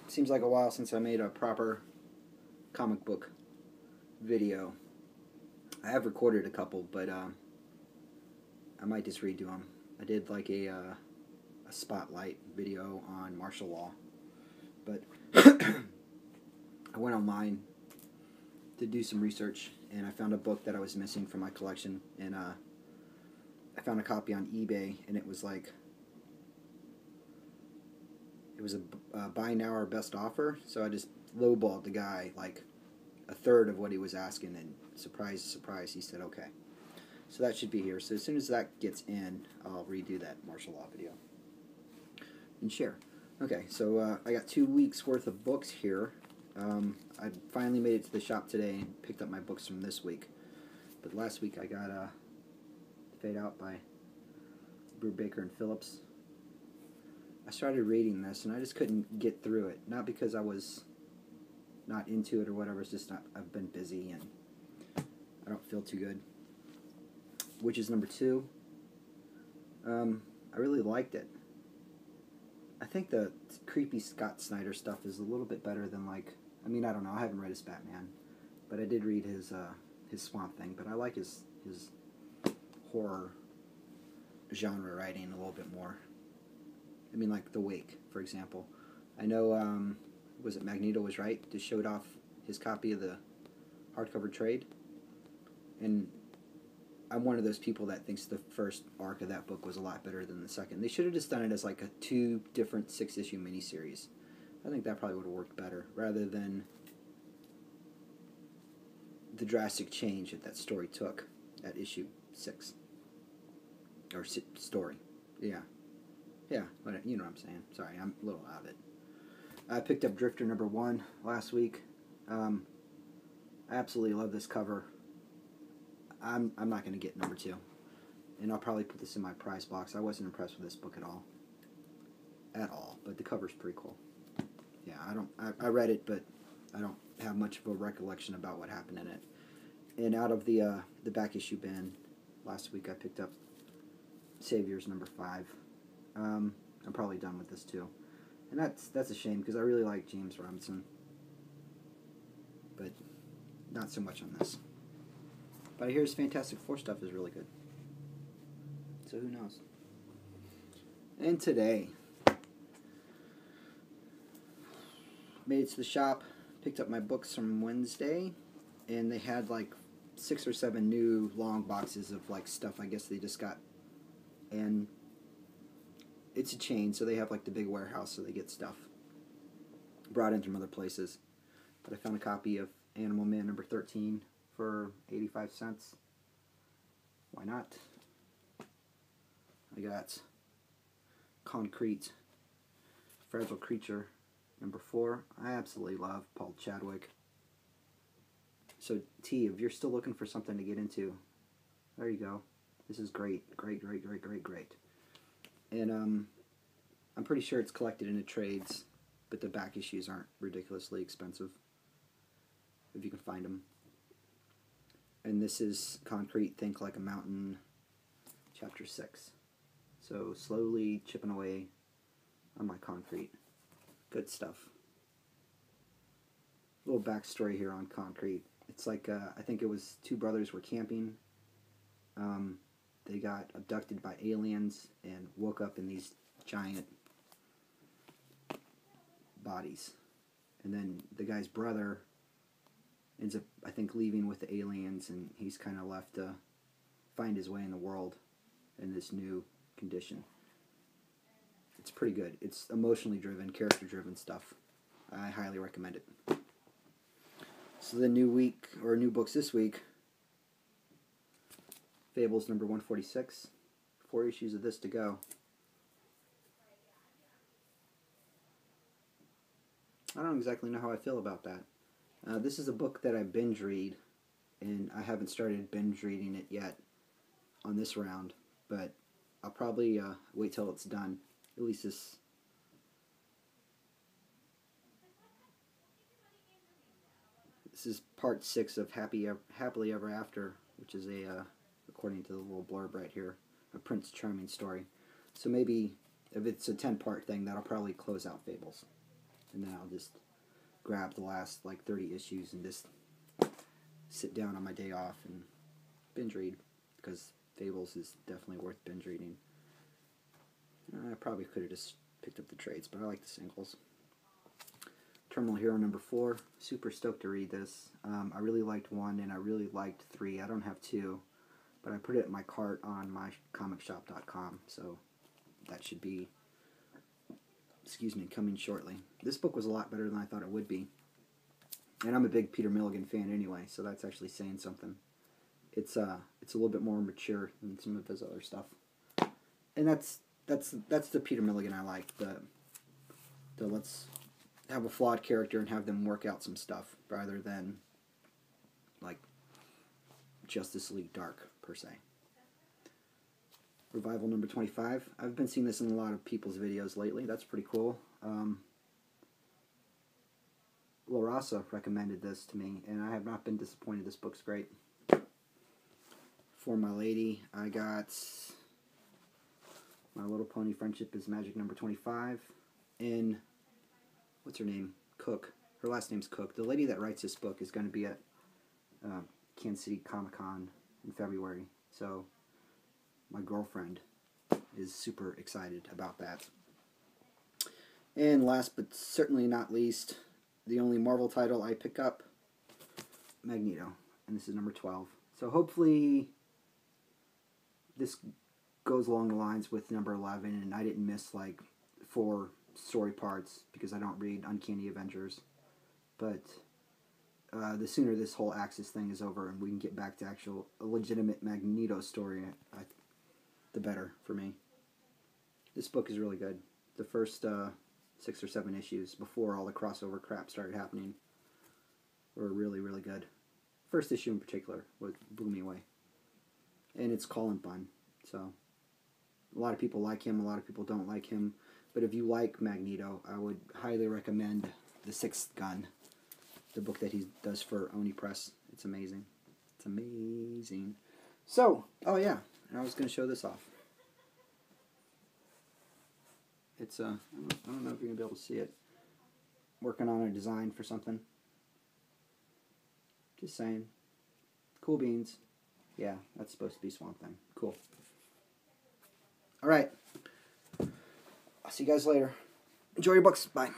Seems like a while since I made a proper comic book video. I have recorded a couple, but I might just redo them. I did like a spotlight video on martial law, but I went online to do some research, and I found a book that I was missing from my collection, and I found a copy on eBay, and it was a buy now or best offer, so I just lowballed the guy like a third of what he was asking, and surprise, surprise, he said okay. So that should be here. So as soon as that gets in, I'll redo that martial law video and share. Okay, so I got 2 weeks worth of books here. I finally made it to the shop today and picked up my books from this week. But last week I got Fade Out by Brubaker and Phillips. I started reading this and I just couldn't get through it. Not because I was not into it or whatever, it's just I've been busy and I don't feel too good. Witches number 2. I really liked it. I think the creepy Scott Snyder stuff is a little bit better than I don't know, I haven't read his Batman, but I did read his Swamp Thing, but I like his horror genre writing a little bit more. I mean, like The Wake, for example. I know, was it Magneto was right? Just showed off his copy of the hardcover trade, and I'm one of those people that thinks the first arc of that book was a lot better than the second. They should have just done it as like a 2 different 6-issue miniseries. I think that probably would have worked better, rather than the drastic change that story took at issue 6. Or story. Yeah. Yeah, you know what I'm saying. Sorry, I'm a little out of it. I picked up Drifter number 1 last week. I absolutely love this cover. I'm not going to get number 2. And I'll probably put this in my prize box. I wasn't impressed with this book at all. At all. But the cover's pretty cool. Yeah, I read it, but I don't have much of a recollection about what happened in it. And out of the back issue bin, last week I picked up Saviors number 5. I'm probably done with this too. And that's a shame, because I really like James Robinson. But not so much on this. But I hear his Fantastic Four stuff is really good. So who knows? And today, made it to the shop, picked up my books from Wednesday, and they had like 6 or 7 new long boxes of like stuff I guess they just got. And it's a chain, so they have like the big warehouse, so they get stuff brought in from other places. But I found a copy of Animal Man number 13 for 85 cents. Why not? I got Concrete, Fragile Creature number 4. I absolutely love Paul Chadwick. So T, if you're still looking for something to get into, there you go. This is great, great, great, great, great, great. And I'm pretty sure it's collected into trades, but the back issues aren't ridiculously expensive, if you can find them. And this is Concrete, Think Like a Mountain, Chapter 6. So slowly chipping away on my concrete. Good stuff. A little backstory here on Concrete. It's like, I think it was 2 brothers were camping. They got abducted by aliens and woke up in these giant bodies. And then the guy's brother ends up, I think, leaving with the aliens, and he's kind of left to find his way in the world in this new condition. It's pretty good. It's emotionally driven, character driven stuff. I highly recommend it. So the new week, or new books this week, Fables number 146. 4 issues of this to go. I don't exactly know how I feel about that. This is a book that I binge read, and I haven't started binge reading it yet on this round, but I'll probably wait till it's done. At least this. This is part 6 of Happily Ever After, which is according to the little blurb right here, a Prince Charming story. So maybe if it's a 10-part thing, that'll probably close out Fables. and then I'll just grab the last like 30 issues and just sit down on my day off and binge read, because Fables is definitely worth binge reading. I probably could have just picked up the trades, but I like the singles. Terminal Hero number 4. Super stoked to read this. I really liked 1 and I really liked 3. I don't have 2, but I put it in my cart on mycomicshop.com, so that should be, coming shortly. This book was a lot better than I thought it would be. And I'm a big Peter Milligan fan anyway, so that's actually saying something. It's a little bit more mature than some of his other stuff. And that's the Peter Milligan I like. The let's have a flawed character and have them work out some stuff, rather than like Justice League Dark per se. Revival number 25. I've been seeing this in a lot of people's videos lately. That's pretty cool. Larasa recommended this to me, and I have not been disappointed. This book's great. For my lady, I got My Little Pony Friendship is Magic number 25. And what's her name? Cook. Her last name's Cook. The lady that writes this book is going to be at Kansas City Comic-Con in February. So my girlfriend is super excited about that. And last but certainly not least, the only Marvel title I pick up, Magneto. And this is number 12. So hopefully this goes along the lines with number 11, and I didn't miss like 4 story parts because I don't read Uncanny Avengers. But the sooner this whole Axis thing is over and we can get back to a legitimate Magneto story, the better for me. This book is really good. The first 6 or 7 issues before all the crossover crap started happening were really, really good. First issue in particular blew me away. And it's Colin Bunn, so a lot of people like him, a lot of people don't like him. But if you like Magneto, I would highly recommend The Sixth Gun, the book that he does for Oni Press. It's amazing. It's amazing. So, oh yeah, I was going to show this off. It's, I don't know if you're going to be able to see it. Working on a design for something. Just saying. Cool beans. Yeah, that's supposed to be Swamp Thing. Cool. Alright. I'll see you guys later. Enjoy your books. Bye.